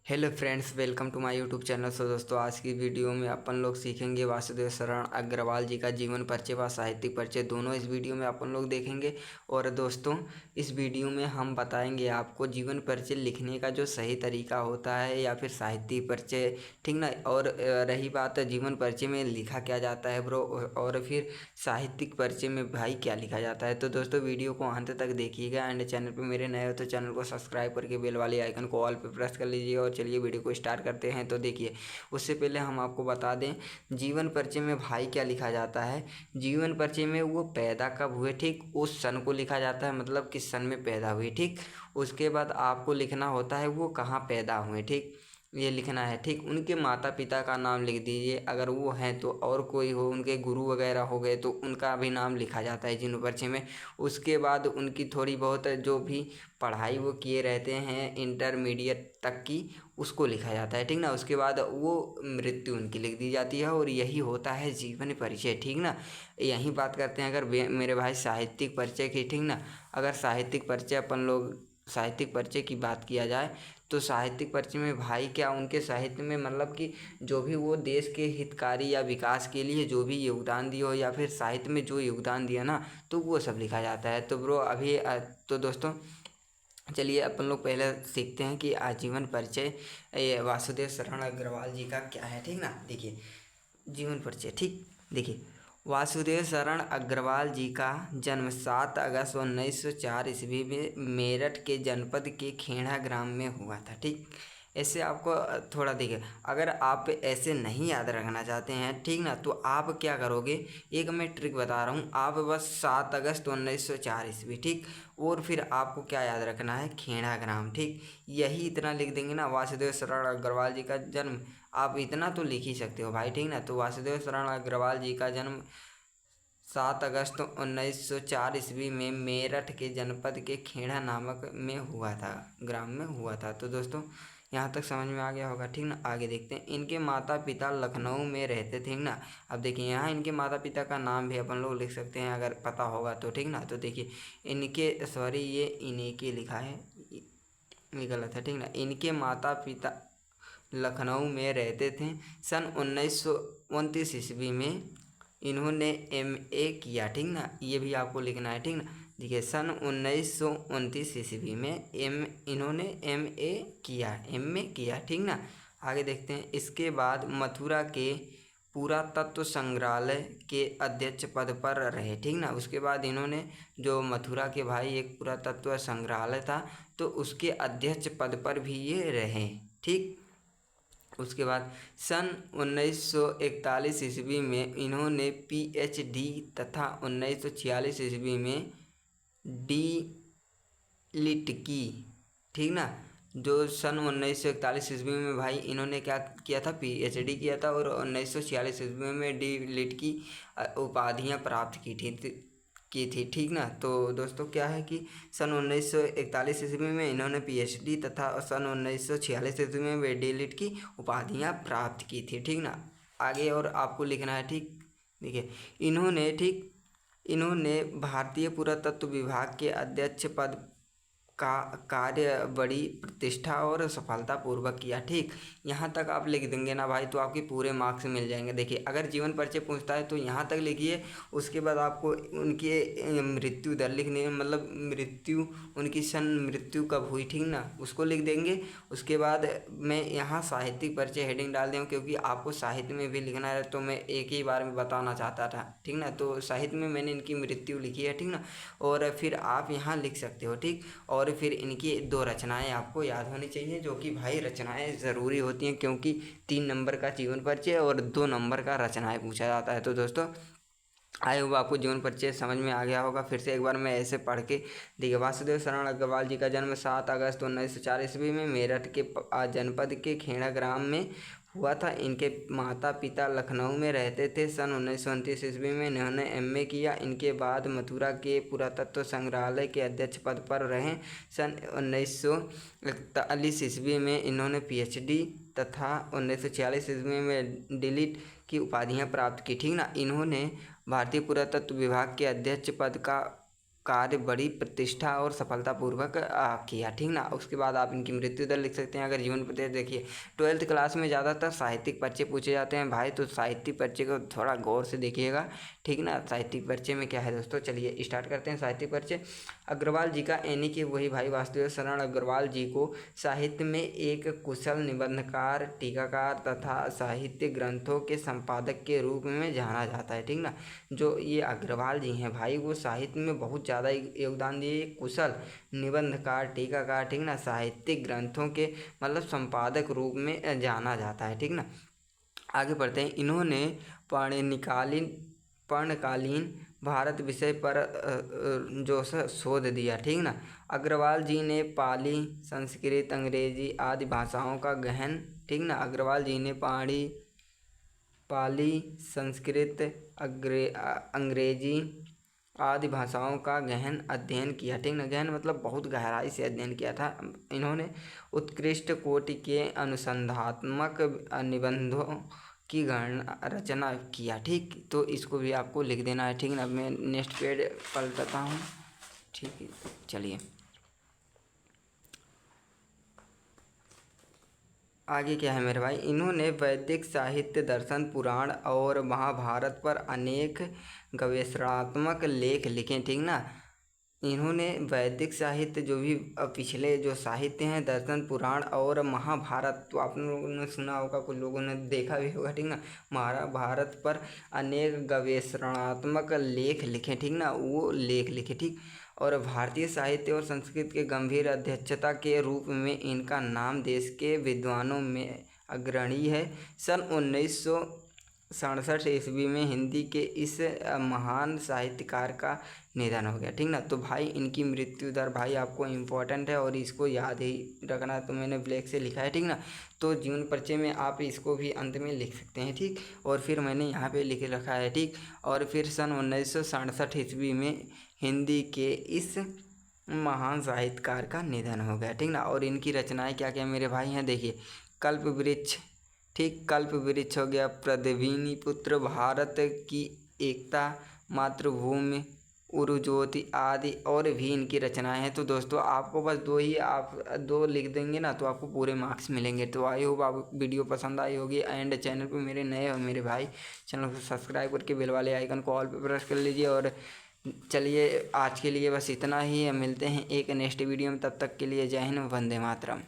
Hello friends, welcome to my YouTube channel. So दोस्तों, आज की वीडियो में अपन लोग सीखेंगे वासुदेव शरण अग्रवाल जी का जीवन परिचय व साहित्यिक परिचय, दोनों इस वीडियो में अपन लोग देखेंगे। और दोस्तों, इस वीडियो में हम बताएंगे आपको जीवन परिचय लिखने का जो सही तरीका होता है या फिर साहित्यिक परिचय, ठीक ना। और रही बात जीवन परिचय में लिखा क्या जाता है ब्रो, और फिर साहित्यिक परिचय में भाई क्या लिखा जाता है। तो दोस्तों, वीडियो को अंत तक देखिएगा। एंड चैनल पर मेरे नए हो तो चैनल को सब्सक्राइब करके बेल वाले आइकन को ऑल पे प्रेस कर लीजिए। और चलिए वीडियो को स्टार्ट करते हैं। तो देखिए, उससे पहले हम आपको बता दें जीवन परिचय में भाई क्या लिखा जाता है। जीवन परिचय में वो पैदा कब हुए, ठीक, उस सन को लिखा जाता है, मतलब किस सन में पैदा हुए, ठीक। उसके बाद आपको लिखना होता है वो कहाँ पैदा हुए, ठीक, ये लिखना है, ठीक। उनके माता पिता का नाम लिख दीजिए अगर वो हैं तो, और कोई हो उनके गुरु वगैरह हो गए तो उनका भी नाम लिखा जाता है जीवन परिचय में। उसके बाद उनकी थोड़ी बहुत जो भी पढ़ाई वो किए रहते हैं इंटरमीडिएट तक की, उसको लिखा जाता है, ठीक ना। उसके बाद वो मृत्यु उनकी लिख दी जाती है, और यही होता है जीवन परिचय, ठीक ना। यही बात करते हैं अगर मेरे भाई साहित्यिक परिचय की, ठीक ना। अगर साहित्यिक परिचय अपन लोग साहित्यिक परिचय की बात किया जाए तो साहित्यिक परिचय में भाई क्या उनके साहित्य में, मतलब कि जो भी वो देश के हितकारी या विकास के लिए जो भी योगदान दिया हो या फिर साहित्य में जो योगदान दिया ना, तो वो सब लिखा जाता है। तो ब्रो अभी तो दोस्तों, चलिए अपन लोग पहले सीखते हैं कि आजीवन परिचय ये वासुदेव शरण अग्रवाल जी का क्या है, ठीक ना। देखिए, जीवन परिचय, ठीक। देखिए, वासुदेव शरण अग्रवाल जी का जन्म 7 अगस्त 1904 ईस्वी में मेरठ के जनपद के खेड़ा ग्राम में हुआ था, ठीक। ऐसे आपको थोड़ा देखिए, अगर आप ऐसे नहीं याद रखना चाहते हैं, ठीक ना, तो आप क्या करोगे, एक मैं ट्रिक बता रहा हूँ, आप बस 7 अगस्त 1904 ईस्वी, ठीक। और फिर आपको क्या याद रखना है, खेड़ा ग्राम, ठीक। यही इतना लिख देंगे ना, वासुदेव शरण अग्रवाल जी का जन्म, आप इतना तो लिख ही सकते हो भाई, ठीक ना। तो वासुदेव शरण अग्रवाल जी का जन्म 7 अगस्त 1904 ईस्वी में मेरठ के जनपद के खेड़ा नामक में हुआ था, ग्राम में हुआ था। तो दोस्तों, यहाँ तक समझ में आ गया होगा, ठीक ना। आगे देखते हैं, इनके माता पिता लखनऊ में रहते थे, ठीक ना। अब देखिए, यहाँ इनके माता पिता का नाम भी अपन लोग लिख सकते हैं अगर पता होगा तो, ठीक ना। तो देखिए, इनके, सॉरी, ये इन्हीं के लिखा है, ये गलत है, ठीक ना। इनके माता पिता लखनऊ में रहते थे। सन 1929 ईस्वी में इन्होंने एमए किया, ठीक ना। ये भी आपको लिखना है, ठीक ना। देखिए, सन 1929 ईस्वी में इन्होंने एमए किया, ठीक ना। आगे देखते हैं, इसके बाद मथुरा के पुरातत्व संग्रहालय के अध्यक्ष पद पर रहे, ठीक ना। उसके बाद इन्होंने, जो मथुरा के भाई एक पुरातत्व संग्रहालय था, तो उसके अध्यक्ष पद पर भी ये रहे, ठीक। उसके बाद सन 1941 ईस्वी में इन्होंने पीएचडी तथा 1946 ईस्वी में डी लिट की, ठीक ना। जो सन 1941 ईस्वी में भाई इन्होंने क्या किया था, पीएचडी किया था, और 1946 ईस्वी में डी लिट की उपाधियां प्राप्त की थी, ठीक ना। तो दोस्तों, क्या है कि सन 1941 ईस्वी में इन्होंने पीएचडी तथा सन 1946 ईस्वी में वे डी लिट की उपाधियां प्राप्त की थी, ठीक ना। आगे और आपको लिखना है, ठीक। देखिए, इन्होंने भारतीय पुरातत्व विभाग के अध्यक्ष पद का कार्य बड़ी प्रतिष्ठा और सफलतापूर्वक किया, ठीक। यहाँ तक आप लिख देंगे ना भाई, तो आपके पूरे मार्क्स मिल जाएंगे। देखिए, अगर जीवन परिचय पूछता है तो यहाँ तक लिखिए। उसके बाद आपको उनके मृत्यु दर लिखनी है, मतलब उनकी मृत्यु कब हुई, ठीक ना, उसको लिख देंगे। उसके बाद मैं यहाँ साहित्यिक परिचय हेडिंग डाल दूँ, क्योंकि आपको साहित्य में भी लिखना है, तो मैं एक ही बार में बताना चाहता था, ठीक ना। तो साहित्य में मैंने इनकी मृत्यु लिखी है, ठीक ना। और फिर आप यहाँ लिख सकते हो, ठीक। और फिर इनकी 2 रचनाएं आपको याद होनी चाहिए, जो कि भाई रचनाएं ज़रूरी होती हैं, क्योंकि 3 नंबर का जीवन परिचय और 2 नंबर का रचनाएं पूछा जाता है। तो दोस्तों, आए हुआ आपको जीवन परिचय समझ में आ गया होगा। फिर से एक बार मैं ऐसे पढ़ के देखिए, वासुदेव शरण अग्रवाल जी का जन्म 7 अगस्त 1904 ईस्वी में मेरठ के जनपद के खेड़ा ग्राम में हुआ था। इनके माता पिता लखनऊ में रहते थे। सन 1929 ईस्वी में इन्होंने एमए किया। इनके बाद मथुरा के पुरातत्व संग्रहालय के अध्यक्ष पद पर रहे। सन 1941 ईस्वी में इन्होंने पीएचडी तथा 1946 ईस्वी में डिलिट की उपाधियां प्राप्त की, ठीक ना। इन्होंने भारतीय पुरातत्व विभाग के अध्यक्ष पद का कार्य बड़ी प्रतिष्ठा और सफलतापूर्वक किया, ठीक ना। उसके बाद आप इनकी मृत्यु दर लिख सकते हैं। अगर जीवन पर्चे देखिए 12th क्लास में ज़्यादातर साहित्यिक पर्चे पूछे जाते हैं भाई, तो साहित्यिक पर्चे को थोड़ा गौर से देखिएगा, ठीक ना। साहित्यिक पर्चे में क्या है दोस्तों, चलिए स्टार्ट करते हैं। साहित्यिक पर्चे अग्रवाल जी का, यानी कि वही भाई वासुदेव शरण अग्रवाल जी को साहित्य में एक कुशल निबंधकार, टीकाकार तथा साहित्य ग्रंथों के संपादक के रूप में जाना जाता है, ठीक ना। जो ये अग्रवाल जी हैं भाई, वो साहित्य में बहुत ज़्यादा योगदान दिए, कुशल निबंधकार, टीकाकार, ठीक ना, साहित्यिक ग्रंथों के मतलब संपादक रूप में जाना जाता है, ठीक ना। आगे बढ़ते हैं। इन्होंने पर्णकालीन भारत विषय पर जो शोध दिया, ठीक ना। अग्रवाल जी ने पाली, संस्कृत, अंग्रेजी आदि भाषाओं का गहन, ठीक ना। अग्रवाल जी ने पाली, संस्कृत, अंग्रेजी आदि भाषाओं का गहन अध्ययन किया, ठीक ना। गहन मतलब बहुत गहराई से अध्ययन किया था इन्होंने। उत्कृष्ट कोटि के अनुसंधात्मक निबंधों की रचना किया, ठीक। तो इसको भी आपको लिख देना है, ठीक ना। मैं नेक्स्ट पेज पलटता हूँ, ठीक है। चलिए आगे क्या है मेरे भाई। इन्होंने वैदिक साहित्य, दर्शन, पुराण और महाभारत पर अनेक गवेषणात्मक लेख लिखे, ठीक ना। इन्होंने वैदिक साहित्य जो भी पिछले जो साहित्य हैं, दर्शन, पुराण और महाभारत, तो आप लोगों ने सुना होगा, कुछ लोगों ने देखा भी होगा, ठीक ना। महाभारत पर अनेक गवेषणात्मक लेख लिखे, ठीक ना, वो लेख लिखे, ठीक। और भारतीय साहित्य और संस्कृत के गंभीर अध्यक्षता के रूप में इनका नाम देश के विद्वानों में अग्रणी है। सन 1967 ईस्वी में हिंदी के इस महान साहित्यकार का निधन हो गया, ठीक ना। तो भाई इनकी मृत्यु दर भाई आपको इम्पोर्टेंट है और इसको याद ही रखना, तो मैंने ब्लैक से लिखा है, ठीक ना। तो जीवन परिचय में आप इसको भी अंत में लिख सकते हैं, ठीक। और फिर मैंने यहाँ पे लिख रखा है, ठीक। और फिर सन 1967 ईस्वी में हिंदी के इस महान साहित्यकार का निधन हो गया, ठीक ना। और इनकी रचनाएं क्या क्या मेरे भाई हैं, देखिए। कल्प वृक्ष, ठीक, कल्प वृक्ष हो गया, प्रद्वीनी पुत्र, भारत की एकता, मातृभूमि, उरुज्योति आदि और भी इनकी रचनाएं हैं। तो दोस्तों आपको बस आप दो लिख देंगे ना, तो आपको पूरे मार्क्स मिलेंगे। तो आई होप आपको वीडियो पसंद आई होगी। एंड चैनल पे मेरे नए हो मेरे भाई, चैनल को सब्सक्राइब करके बेल वाले आइकन को ऑल पे प्रेस कर लीजिए। और चलिए आज के लिए बस इतना ही, मिलते हैं एक नेक्स्ट वीडियो में, तब तक के लिए जय हिंद, वंदे मातरम।